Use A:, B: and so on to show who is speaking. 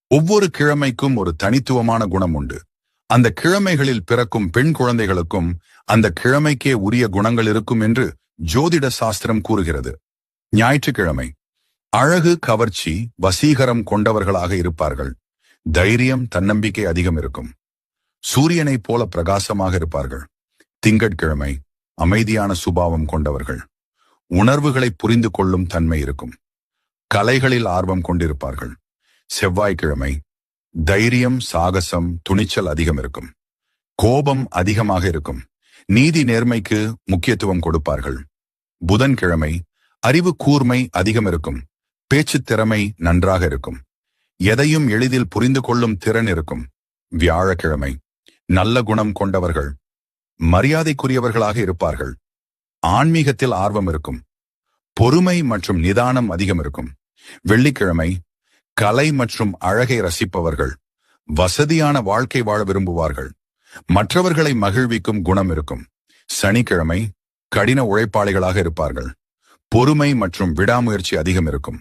A: ஒவ்வொரு கிழமைக்கும் ஒரு தனித்துவமான குணம் உண்டு. அந்த கிழமைகளில் பிறக்கும் பெண் குழந்தைகளுக்கும் அந்த கிழமைக்கே உரிய குணங்கள் இருக்கும் என்று ஜோதிட சாஸ்திரம் கூறுகிறது. ஞாயிற்றுக்கிழமை அழகு, கவர்ச்சி, வசீகரம் கொண்டவர்களாக இருப்பார்கள். தைரியம், தன்னம்பிக்கை அதிகம் இருக்கும். சூரியனைப் போல பிரகாசமாக இருப்பார்கள். திங்கட்கிழமை அமைதியான சுபாவம் கொண்டவர்கள். உணர்வுகளை புரிந்து கொள்ளும் தன்மை இருக்கும். கலைகளில் ஆர்வம் கொண்டிருப்பார்கள். செவ்வாய்க்கிழமை தைரியம், சாகசம், துணிச்சல் அதிகம் இருக்கும். கோபம் அதிகமாக இருக்கும். நீதி, நேர்மைக்கு முக்கியத்துவம் கொடுப்பார்கள். புதன்கிழமை அறிவு கூர்மை அதிகம் இருக்கும். பேச்சுத் திறமை நன்றாக இருக்கும். எதையும் எளிதில் புரிந்து கொள்ளும் திறன் இருக்கும். வியாழக்கிழமை நல்ல குணம் கொண்டவர்கள். மரியாதைக்குரியவர்களாக இருப்பார்கள். ஆன்மீகத்தில் ஆர்வம் இருக்கும். பொறுமை மற்றும் நிதானம் அதிகம் இருக்கும். வெள்ளிக்கிழமை கலை மற்றும் அழகை ரசிப்பவர்கள். வசதியான வாழ்க்கை வாழ விரும்புவார்கள். மற்றவர்களை மகிழ்விக்கும் குணம் இருக்கும். சனிக்கிழமை கடின உழைப்பாளிகளாக இருப்பார்கள். பொறுமை மற்றும் விடாமுயற்சி அதிகம் இருக்கும்.